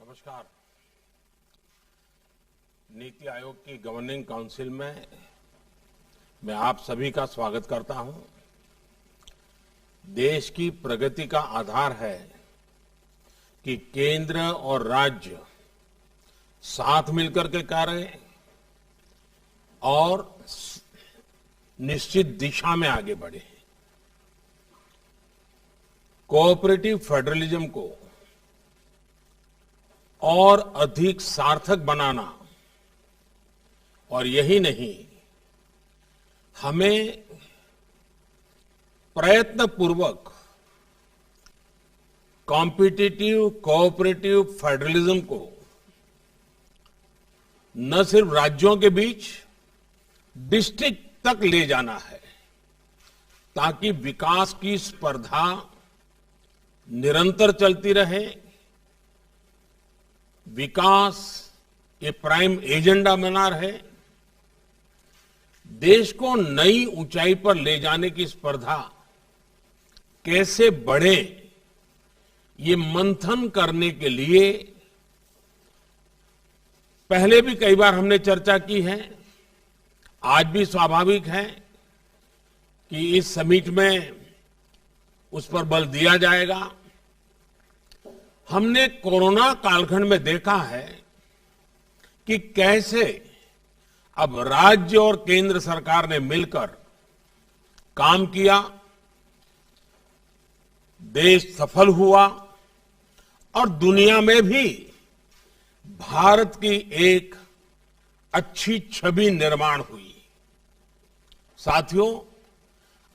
नमस्कार। नीति आयोग की governing council में मैं आप सभी का स्वागत करता हूं। देश की प्रगति का आधार है कि केंद्र और राज्य साथ मिलकर के कार्य करें और निश्चित दिशा में आगे बढ़े। कोऑपरेटिव फेडरलिज्म को और अधिक सार्थक बनाना और यही नहीं, हमें प्रयत्नपूर्वक कॉम्पिटिटिव कोऑपरेटिव फेडरलिज्म को न सिर्फ राज्यों के बीच डिस्ट्रिक्ट तक ले जाना है ताकि विकास की स्पर्धा निरंतर चलती रहे, विकास ये प्राइम एजेंडा बना रहे, देश को नई ऊंचाई पर ले जाने की स्पर्धा कैसे बढ़े, ये मंथन करने के लिए पहले भी कई बार हमने चर्चा की है। आज भी स्वाभाविक है कि इस समिट में उस पर बल दिया जाएगा। हमने कोरोना कालखंड में देखा है कि कैसे अब राज्य और केंद्र सरकार ने मिलकर काम किया, देश सफल हुआ और दुनिया में भी भारत की एक अच्छी छवि निर्माण हुई। साथियों,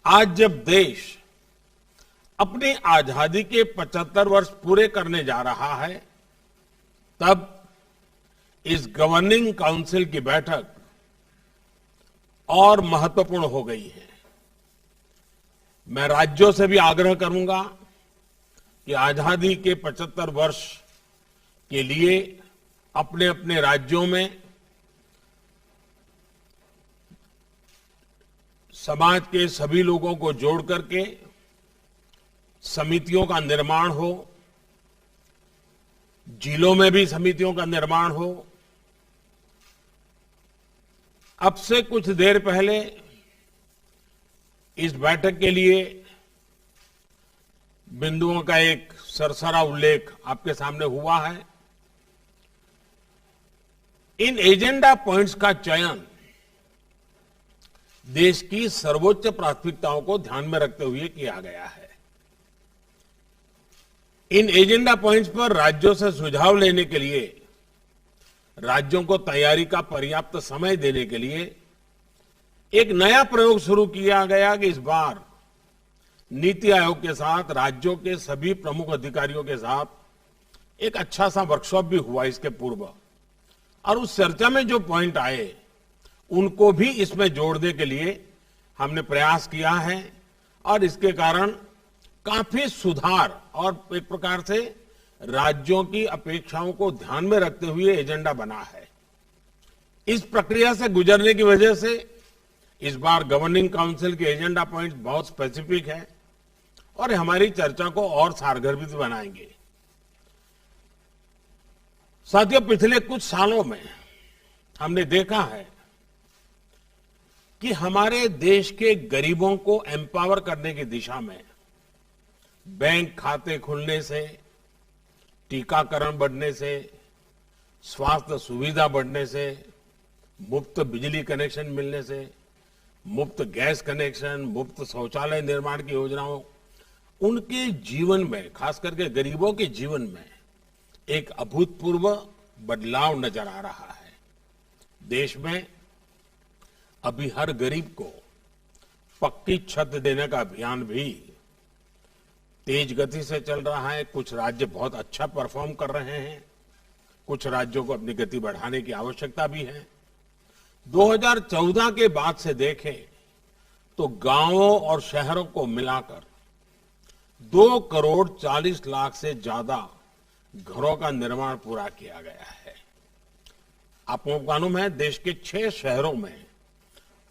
आज जब देश अपनी आजादी के 75 वर्ष पूरे करने जा रहा है, तब इस गवर्निंग काउंसिल की बैठक और महत्वपूर्ण हो गई है। मैं राज्यों से भी आग्रह करूंगा कि आजादी के 75 वर्ष के लिए अपने अपने राज्यों में समाज के सभी लोगों को जोड़ करके समितियों का निर्माण हो, जिलों में भी समितियों का निर्माण हो। अब से कुछ देर पहले इस बैठक के लिए बिंदुओं का एक सरसरा उल्लेख आपके सामने हुआ है। इन एजेंडा पॉइंट्स का चयन देश की सर्वोच्च प्राथमिकताओं को ध्यान में रखते हुए किया गया है। इन एजेंडा पॉइंट्स पर राज्यों से सुझाव लेने के लिए, राज्यों को तैयारी का पर्याप्त समय देने के लिए एक नया प्रयोग शुरू किया गया कि इस बार नीति आयोग के साथ राज्यों के सभी प्रमुख अधिकारियों के साथ एक अच्छा सा वर्कशॉप भी हुआ इसके पूर्व, और उस चर्चा में जो पॉइंट आए उनको भी इसमें जोड़ने के लिए हमने प्रयास किया है और इसके कारण काफी सुधार और एक प्रकार से राज्यों की अपेक्षाओं को ध्यान में रखते हुए एजेंडा बना है। इस प्रक्रिया से गुजरने की वजह से इस बार गवर्निंग काउंसिल के एजेंडा पॉइंट्स बहुत स्पेसिफिक है और हमारी चर्चा को और सारगर्भित बनाएंगे। साथियों, पिछले कुछ सालों में हमने देखा है कि हमारे देश के गरीबों को एम्पावर करने की दिशा में बैंक खाते खुलने से, टीकाकरण बढ़ने से, स्वास्थ्य सुविधा बढ़ने से, मुफ्त बिजली कनेक्शन मिलने से, मुफ्त गैस कनेक्शन, मुफ्त शौचालय निर्माण की योजनाओं, उनके जीवन में, खास करके गरीबों के जीवन में एक अभूतपूर्व बदलाव नजर आ रहा है। देश में अभी हर गरीब को पक्की छत देने का अभियान भी तेज गति से चल रहा है। कुछ राज्य बहुत अच्छा परफॉर्म कर रहे हैं, कुछ राज्यों को अपनी गति बढ़ाने की आवश्यकता भी है। 2014 के बाद से देखें तो गांवों और शहरों को मिलाकर 2 करोड़ 40 लाख से ज्यादा घरों का निर्माण पूरा किया गया है। आपको मालूम है, देश के 6 शहरों में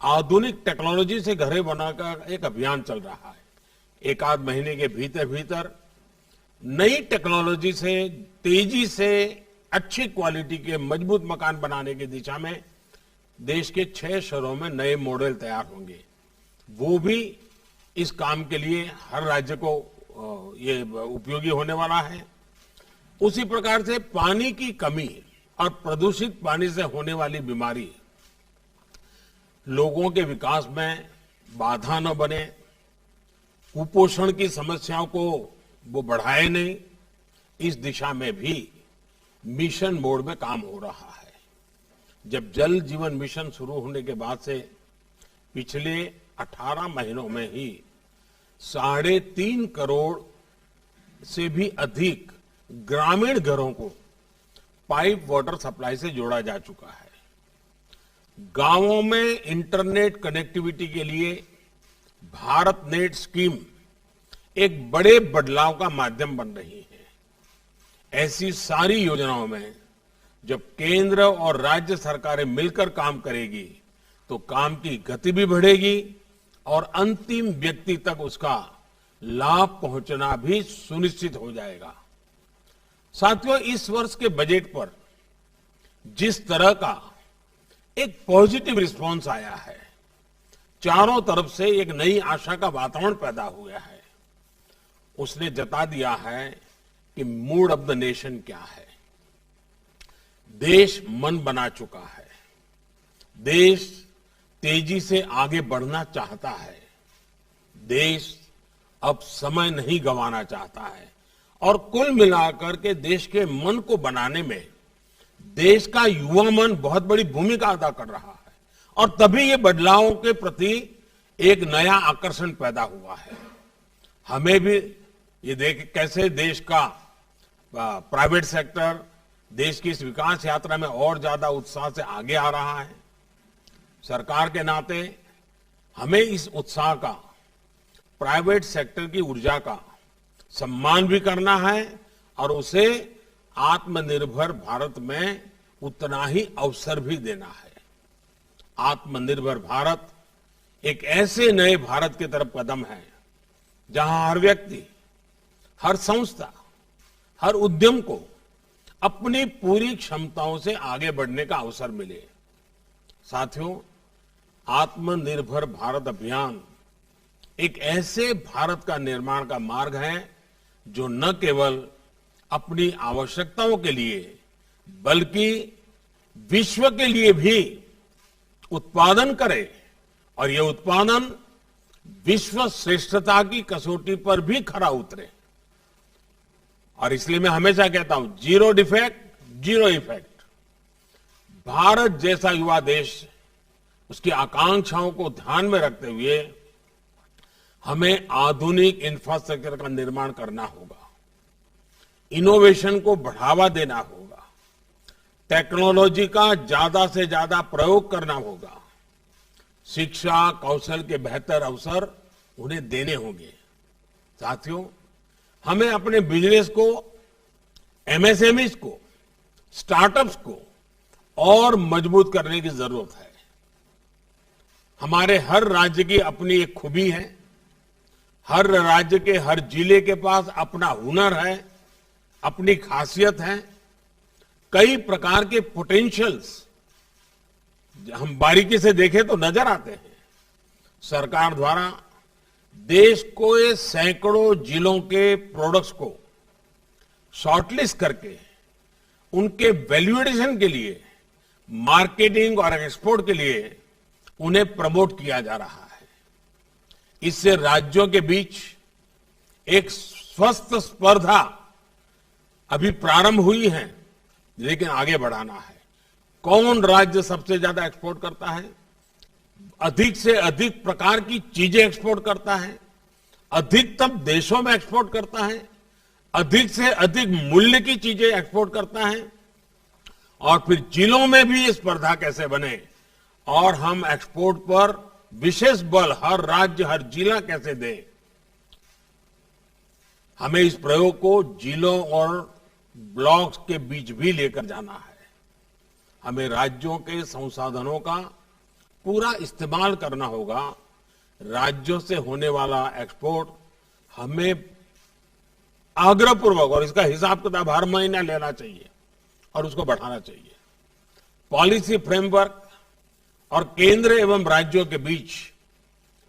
आधुनिक टेक्नोलॉजी से घरें बनाकर एक अभियान चल रहा है। एक आध महीने के भीतर भीतर नई टेक्नोलॉजी से तेजी से अच्छी क्वालिटी के मजबूत मकान बनाने की दिशा में देश के 6 शहरों में नए मॉडल तैयार होंगे। वो भी इस काम के लिए हर राज्य को ये उपयोगी होने वाला है। उसी प्रकार से पानी की कमी और प्रदूषित पानी से होने वाली बीमारी लोगों के विकास में बाधा न बने, कुपोषण की समस्याओं को वो बढ़ाए नहीं, इस दिशा में भी मिशन मोड में काम हो रहा है। जब जल जीवन मिशन शुरू होने के बाद से पिछले 18 महीनों में ही 3.5 करोड़ से भी अधिक ग्रामीण घरों को पाइप वाटर सप्लाई से जोड़ा जा चुका है। गांवों में इंटरनेट कनेक्टिविटी के लिए भारत नेट स्कीम एक बड़े बदलाव का माध्यम बन रही है। ऐसी सारी योजनाओं में जब केंद्र और राज्य सरकारें मिलकर काम करेगी तो काम की गति भी बढ़ेगी और अंतिम व्यक्ति तक उसका लाभ पहुंचना भी सुनिश्चित हो जाएगा। साथियों, इस वर्ष के बजट पर जिस तरह का एक पॉजिटिव रिस्पांस आया है, चारों तरफ से एक नई आशा का वातावरण पैदा हुआ है, उसने जता दिया है कि मूड ऑफ द नेशन क्या है। देश मन बना चुका है, देश तेजी से आगे बढ़ना चाहता है, देश अब समय नहीं गंवाना चाहता है और कुल मिलाकर के देश के मन को बनाने में देश का युवा मन बहुत बड़ी भूमिका अदा कर रहा है और तभी ये बदलावों के प्रति एक नया आकर्षण पैदा हुआ है। हमें भी ये देख कैसे देश का प्राइवेट सेक्टर देश की इस विकास यात्रा में और ज्यादा उत्साह से आगे आ रहा है। सरकार के नाते हमें इस उत्साह का, प्राइवेट सेक्टर की ऊर्जा का सम्मान भी करना है और उसे आत्मनिर्भर भारत में उतना ही अवसर भी देना है। आत्मनिर्भर भारत एक ऐसे नए भारत की तरफ कदम है जहां हर व्यक्ति, हर संस्था, हर उद्यम को अपनी पूरी क्षमताओं से आगे बढ़ने का अवसर मिले। साथियों, आत्मनिर्भर भारत अभियान एक ऐसे भारत का निर्माण का मार्ग है जो न केवल अपनी आवश्यकताओं के लिए बल्कि विश्व के लिए भी उत्पादन करे और ये उत्पादन विश्व श्रेष्ठता की कसौटी पर भी खरा उतरे। और इसलिए मैं हमेशा कहता हूं, zero defect zero effect. Bharat जैसा युवा देश, उसकी आकांक्षाओं को ध्यान में रखते हुए हमें आधुनिक इंफ्रास्ट्रक्चर का निर्माण करना होगा, इनोवेशन को बढ़ावा देना होगा, टेक्नोलॉजी का ज्यादा से ज्यादा प्रयोग करना होगा, शिक्षा कौशल के बेहतर अवसर उन्हें देने होंगे। साथियों, हमें अपने बिजनेस को, एमएसएमईज को, स्टार्टअप्स को और मजबूत करने की जरूरत है। हमारे हर राज्य की अपनी एक खूबी है, हर राज्य के हर जिले के पास अपना हुनर है, अपनी खासियत है, कई प्रकार के पोटेंशियल्स हम बारीकी से देखें तो नजर आते हैं। सरकार द्वारा देश को ये सैकड़ों जिलों के प्रोडक्ट्स को शॉर्टलिस्ट करके उनके वैल्यूएडिशन के लिए, मार्केटिंग और एक्सपोर्ट के लिए उन्हें प्रमोट किया जा रहा है। इससे राज्यों के बीच एक स्वस्थ स्पर्धा अभी प्रारंभ हुई है, लेकिन आगे बढ़ाना है। कौन राज्य सबसे ज्यादा एक्सपोर्ट करता है, अधिक से अधिक प्रकार की चीजें एक्सपोर्ट करता है, अधिकतम देशों में एक्सपोर्ट करता है, अधिक से अधिक मूल्य की चीजें एक्सपोर्ट करता है, और फिर जिलों में भी ये स्पर्धा कैसे बने और हम एक्सपोर्ट पर विशेष बल हर राज्य, हर जिला कैसे दें। हमें इस प्रयोग को जिलों और ब्लॉक्स के बीच भी लेकर जाना है। हमें राज्यों के संसाधनों का पूरा इस्तेमाल करना होगा। राज्यों से होने वाला एक्सपोर्ट हमें आग्रहपूर्वक, और इसका हिसाब किताब हर महीना लेना चाहिए, और उसको बढ़ाना चाहिए। पॉलिसी फ्रेमवर्क और केंद्र एवं राज्यों के बीच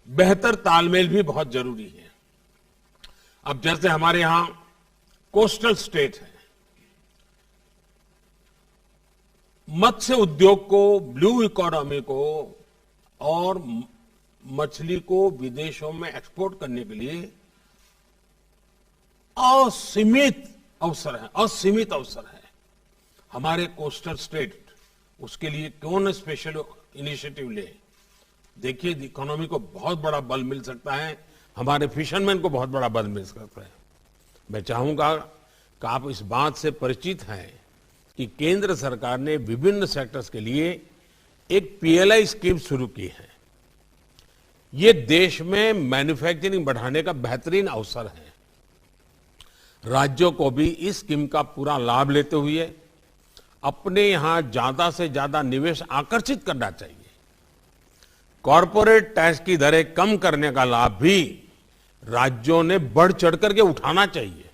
बेहतर तालमेल भी बहुत जरूरी है। अब जैसे हमारे यहां कोस्टल स्टेट है, मत्स्य उद्योग को, ब्लू इकोनॉमी को और मछली को विदेशों में एक्सपोर्ट करने के लिए असीमित अवसर है। हमारे कोस्टल स्टेट उसके लिए क्यों न स्पेशल इनिशिएटिव ले। देखिए, इकोनॉमी को बहुत बड़ा बल मिल सकता है, हमारे फिशरमैन को बहुत बड़ा बल मिल सकता है। मैं चाहूंगा कि आप इस बात से परिचित हैं कि केंद्र सरकार ने विभिन्न सेक्टर्स के लिए एक पीएलआई स्कीम शुरू की है। ये देश में मैन्युफैक्चरिंग बढ़ाने का बेहतरीन अवसर है। राज्यों को भी इस स्कीम का पूरा लाभ लेते हुए अपने यहां ज्यादा से ज्यादा निवेश आकर्षित करना चाहिए। कॉरपोरेट टैक्स की दरें कम करने का लाभ भी राज्यों ने बढ़ चढ़ करके उठाना चाहिए।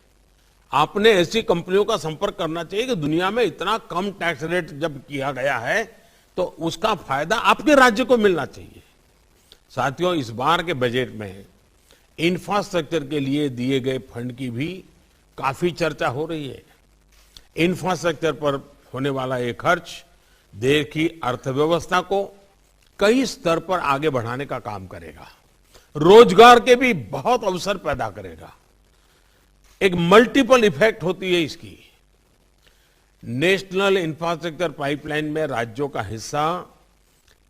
आपने ऐसी कंपनियों का संपर्क करना चाहिए कि दुनिया में इतना कम टैक्स रेट जब किया गया है तो उसका फायदा आपके राज्य को मिलना चाहिए। साथियों, इस बार के बजट में इंफ्रास्ट्रक्चर के लिए दिए गए फंड की भी काफी चर्चा हो रही है। इंफ्रास्ट्रक्चर पर होने वाला ये खर्च देश की अर्थव्यवस्था को कई स्तर पर आगे बढ़ाने का काम करेगा, रोजगार के भी बहुत अवसर पैदा करेगा। एक मल्टीपल इफेक्ट होती है इसकी। नेशनल इंफ्रास्ट्रक्चर पाइपलाइन में राज्यों का हिस्सा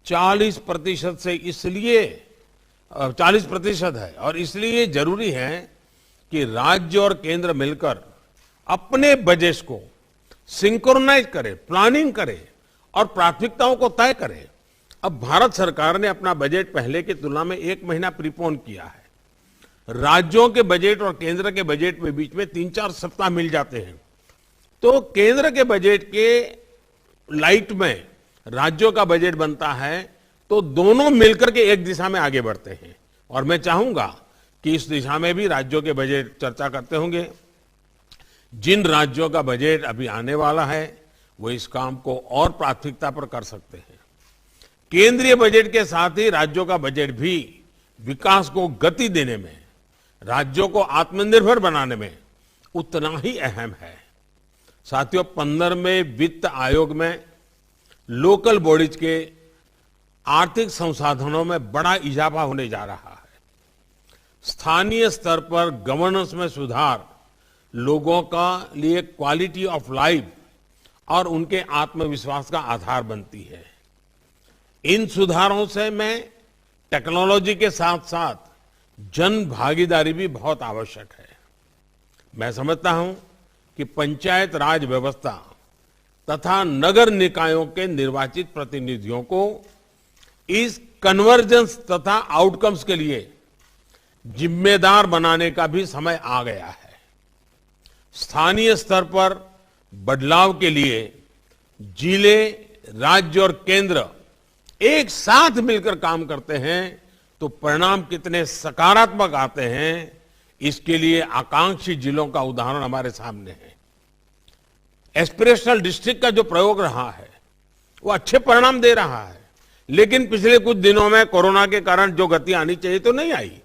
40% से इसलिए 40% है और इसलिए जरूरी है कि राज्य और केंद्र मिलकर अपने बजट को सिंक्रोनाइज करे, प्लानिंग करे और प्राथमिकताओं को तय करे। अब भारत सरकार ने अपना बजट पहले की तुलना में 1 महीना प्रीपोन किया है। राज्यों के बजट और केंद्र के बजट में बीच में 3-4 सप्ताह मिल जाते हैं, तो केंद्र के बजट के लाइट में राज्यों का बजट बनता है, तो दोनों मिलकर के एक दिशा में आगे बढ़ते हैं। और मैं चाहूंगा कि इस दिशा में भी राज्यों के बजट चर्चा करते होंगे। जिन राज्यों का बजट अभी आने वाला है वो इस काम को और प्राथमिकता पर कर सकते हैं। केंद्रीय बजट के साथ ही राज्यों का बजट भी विकास को गति देने में, राज्यों को आत्मनिर्भर बनाने में उतना ही अहम है। साथियों, 15वें वित्त आयोग में लोकल बॉडीज के आर्थिक संसाधनों में बड़ा इजाफा होने जा रहा है। स्थानीय स्तर पर गवर्नेंस में सुधार लोगों का लिए क्वालिटी ऑफ लाइफ और उनके आत्मविश्वास का आधार बनती है। इन सुधारों से में टेक्नोलॉजी के साथ साथ जन भागीदारी भी बहुत आवश्यक है। मैं समझता हूं कि पंचायत राज व्यवस्था तथा नगर निकायों के निर्वाचित प्रतिनिधियों को इस कन्वर्जेंस तथा आउटकम्स के लिए जिम्मेदार बनाने का भी समय आ गया है। स्थानीय स्तर पर बदलाव के लिए जिले, राज्य और केंद्र एक साथ मिलकर काम करते हैं तो परिणाम कितने सकारात्मक आते हैं, इसके लिए आकांक्षी जिलों का उदाहरण हमारे सामने है। एस्पिरेशनल डिस्ट्रिक्ट का जो प्रयोग रहा है वो अच्छे परिणाम दे रहा है, लेकिन पिछले कुछ दिनों में कोरोना के कारण जो गति आनी चाहिए तो नहीं आई,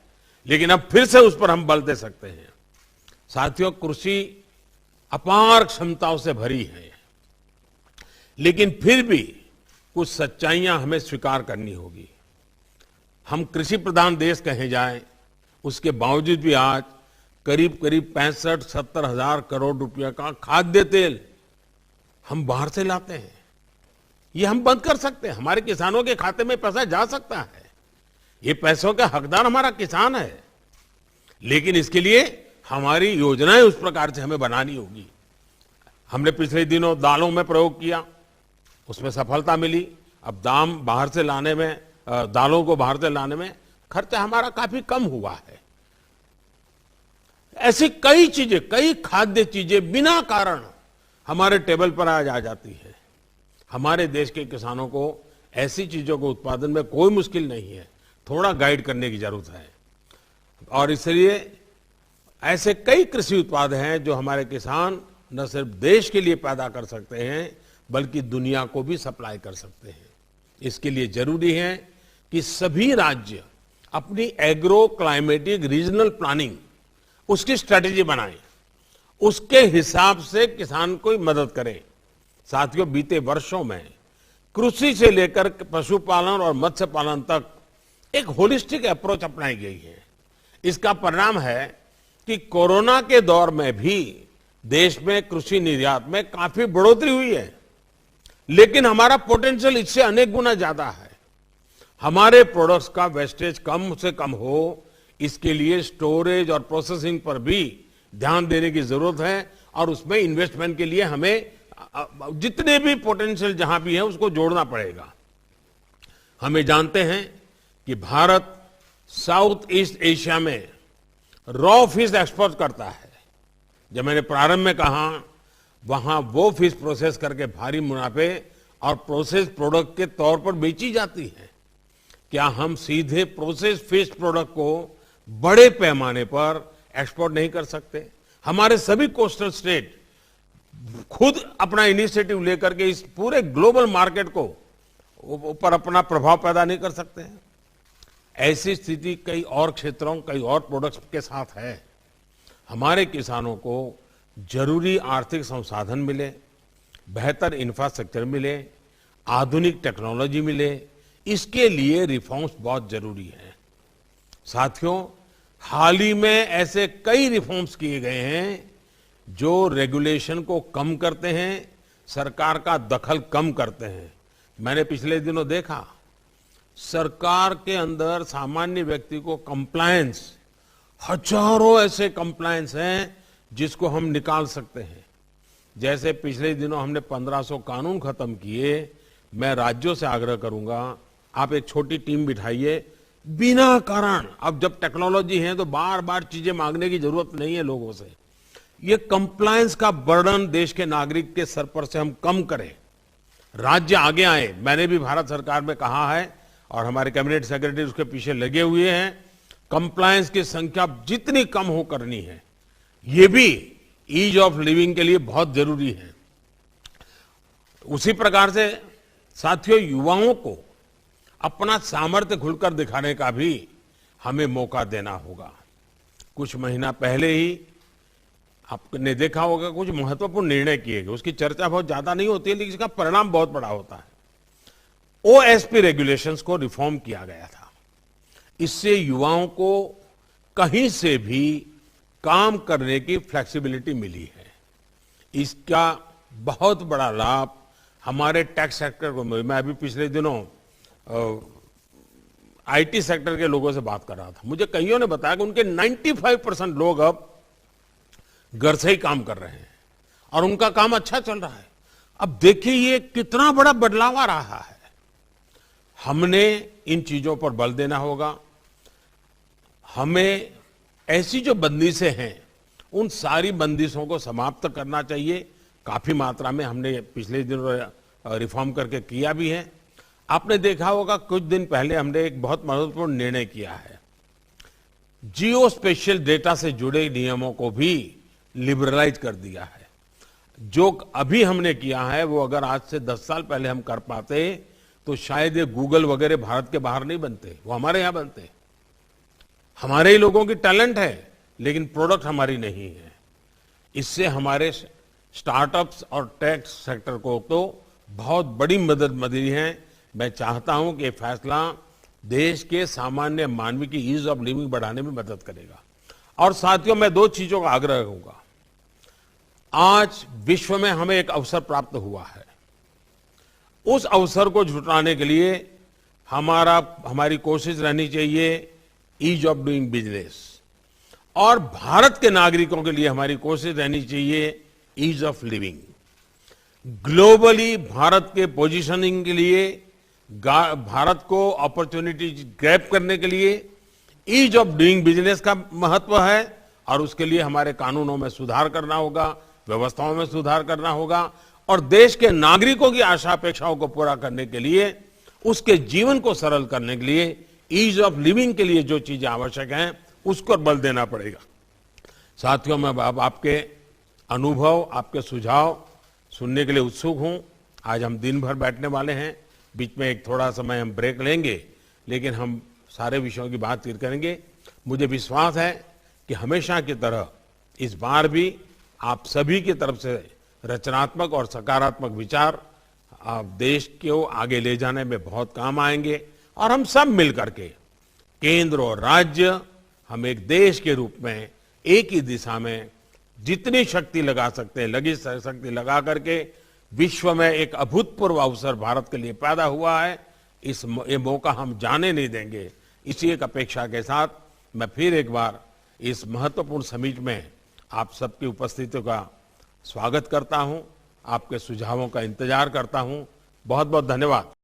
लेकिन अब फिर से उस पर हम बल दे सकते हैं। साथियों, कृषि अपार क्षमताओं से भरी है, लेकिन फिर भी कुछ सच्चाइयां हमें स्वीकार करनी होगी। हम कृषि प्रधान देश कहे जाएं, उसके बावजूद भी आज करीब 65-70 हजार करोड़ रुपए का खाद्य तेल हम बाहर से लाते हैं। ये हम बंद कर सकते हैं। हमारे किसानों के खाते में पैसा जा सकता है। ये पैसों का हकदार हमारा किसान है, लेकिन इसके लिए हमारी योजनाएं उस प्रकार से हमें बनानी होगी। हमने पिछले दिनों दालों में प्रयोग किया, उसमें सफलता मिली। अब दाम बाहर से लाने में, दालों को बाहर से लाने में खर्चा हमारा काफी कम हुआ है। ऐसी कई चीजें, कई खाद्य चीजें बिना कारण हमारे टेबल पर आज आ जाती है। हमारे देश के किसानों को ऐसी चीजों को उत्पादन में कोई मुश्किल नहीं है, थोड़ा गाइड करने की जरूरत है। और इसलिए ऐसे कई कृषि उत्पाद हैं जो हमारे किसान न सिर्फ देश के लिए पैदा कर सकते हैं बल्कि दुनिया को भी सप्लाई कर सकते हैं। इसके लिए जरूरी है कि सभी राज्य अपनी एग्रो क्लाइमेटिक रीजनल प्लानिंग उसकी स्ट्रेटेजी बनाएं, उसके हिसाब से किसान को मदद करें। साथियों, बीते वर्षों में कृषि से लेकर पशुपालन और मत्स्य पालन तक एक होलिस्टिक अप्रोच अपनाई गई है। इसका परिणाम है कि कोरोना के दौर में भी देश में कृषि निर्यात में काफी बढ़ोतरी हुई है, लेकिन हमारा पोटेंशियल इससे अनेक गुना ज्यादा है। हमारे प्रोडक्ट्स का वेस्टेज कम से कम हो, इसके लिए स्टोरेज और प्रोसेसिंग पर भी ध्यान देने की जरूरत है और उसमें इन्वेस्टमेंट के लिए हमें जितने भी पोटेंशियल जहां भी है उसको जोड़ना पड़ेगा। हमें जानते हैं कि भारत साउथ ईस्ट एशिया में रॉ फिश एक्सपोर्ट करता है। जब मैंने प्रारंभ में कहा, वहां वो फिश प्रोसेस करके भारी मुनाफे और प्रोसेस प्रोडक्ट के तौर पर बेची जाती है। क्या हम सीधे प्रोसेस फिश प्रोडक्ट को बड़े पैमाने पर एक्सपोर्ट नहीं कर सकते? हमारे सभी कोस्टल स्टेट खुद अपना इनिशिएटिव लेकर के इस पूरे ग्लोबल मार्केट को ऊपर अपना प्रभाव पैदा नहीं कर सकते हैं? ऐसी स्थिति कई और क्षेत्रों, कई और प्रोडक्ट्स के साथ है। हमारे किसानों को जरूरी आर्थिक संसाधन मिले, बेहतर इंफ्रास्ट्रक्चर मिले, आधुनिक टेक्नोलॉजी मिले, इसके लिए रिफॉर्म्स बहुत जरूरी है। साथियों, हाल ही में ऐसे कई रिफॉर्म्स किए गए हैं जो रेगुलेशन को कम करते हैं, सरकार का दखल कम करते हैं। मैंने पिछले दिनों देखा, सरकार के अंदर सामान्य व्यक्ति को कंप्लायंस, हजारों ऐसे कंप्लायंस हैं जिसको हम निकाल सकते हैं। जैसे पिछले दिनों हमने 1500 कानून खत्म किए। मैं राज्यों से आग्रह करूंगा, आप एक छोटी टीम बिठाइए, बिना कारण, अब जब टेक्नोलॉजी है तो बार बार चीजें मांगने की जरूरत नहीं है लोगों से। ये कंप्लायंस का बर्डन देश के नागरिक के सर पर से हम कम करें, राज्य आगे आए। मैंने भी भारत सरकार में कहा है और हमारे कैबिनेट सेक्रेटरी उसके पीछे लगे हुए हैं, कंप्लायंस की संख्या जितनी कम हो करनी है। ये भी ईज ऑफ लिविंग के लिए बहुत जरूरी है। उसी प्रकार से साथियों, युवाओं को अपना सामर्थ्य खुलकर दिखाने का भी हमें मौका देना होगा। कुछ महीना पहले ही आपने देखा होगा, कुछ महत्वपूर्ण निर्णय किए गए। उसकी चर्चा बहुत ज्यादा नहीं होती है, लेकिन इसका परिणाम बहुत बड़ा होता है। ओएसपी रेगुलेशंस को रिफॉर्म किया गया था। इससे युवाओं को कहीं से भी काम करने की फ्लेक्सिबिलिटी मिली है। इसका बहुत बड़ा लाभ हमारे टैक्स सेक्टर को मिला। मैं अभी पिछले दिनों आईटी सेक्टर के लोगों से बात कर रहा था। मुझे कईयों ने बताया कि उनके 95% लोग अब घर से ही काम कर रहे हैं और उनका काम अच्छा चल रहा है। अब देखिए ये कितना बड़ा बदलाव आ रहा है। हमने इन चीजों पर बल देना होगा। हमें ऐसी जो बंदिशें हैं उन सारी बंदिशों को समाप्त करना चाहिए। काफी मात्रा में हमने पिछले दिनों रिफॉर्म करके किया भी है। आपने देखा होगा, कुछ दिन पहले हमने एक बहुत महत्वपूर्ण निर्णय किया है। जियो स्पेशियल डेटा से जुड़े नियमों को भी लिबरलाइज कर दिया है। जो अभी हमने किया है वो अगर आज से 10 साल पहले हम कर पाते तो शायद ये गूगल वगैरह भारत के बाहर नहीं बनते, वो हमारे यहां बनते। हमारे ही लोगों की टैलेंट है, लेकिन प्रोडक्ट हमारी नहीं है। इससे हमारे स्टार्टअप्स और टेक सेक्टर को तो बहुत बड़ी मदद मिली है। मैं चाहता हूं कि ये फैसला देश के सामान्य मानवी की ईज ऑफ लिविंग बढ़ाने में मदद करेगा। और साथियों, मैं 2 चीजों का आग्रह करूंगा। आज विश्व में हमें एक अवसर प्राप्त हुआ है। उस अवसर को जुटाने के लिए हमारी कोशिश रहनी चाहिए ईज ऑफ डूइंग बिजनेस, और भारत के नागरिकों के लिए हमारी कोशिश रहनी चाहिए ease of living. Globally Bharat के पोजीशनिंग के लिए, भारत को अपॉर्चुनिटी ग्रैब करने के लिए ईज ऑफ डूइंग बिजनेस का महत्व है, और उसके लिए हमारे कानूनों में सुधार करना होगा, व्यवस्थाओं में सुधार करना होगा, और देश के नागरिकों की आशा अपेक्षाओं को पूरा करने के लिए, उसके जीवन को सरल करने के लिए ईज ऑफ लिविंग के लिए जो चीजें आवश्यक हैं उसको बल देना पड़ेगा। साथियों, मैं अब आपके अनुभव, आपके सुझाव सुनने के लिए उत्सुक हूं। आज हम दिन भर बैठने वाले हैं, बीच में एक थोड़ा समय हम ब्रेक लेंगे, लेकिन हम सारे विषयों की बातचीत करेंगे। मुझे विश्वास है कि हमेशा की तरह इस बार भी आप सभी की तरफ से रचनात्मक और सकारात्मक विचार आप देश को आगे ले जाने में बहुत काम आएंगे और हम सब मिलकर के केंद्र और राज्य हम एक देश के रूप में एक ही दिशा में जितनी शक्ति लगा सकते हैं लगी शक्ति लगा करके विश्व में एक अभूतपूर्व अवसर भारत के लिए पैदा हुआ है। ये मौका हम जाने नहीं देंगे। इसी एक अपेक्षा के साथ मैं फिर एक बार इस महत्वपूर्ण समिट में आप सबकी उपस्थिति का स्वागत करता हूं, आपके सुझावों का इंतजार करता हूं। बहुत बहुत धन्यवाद।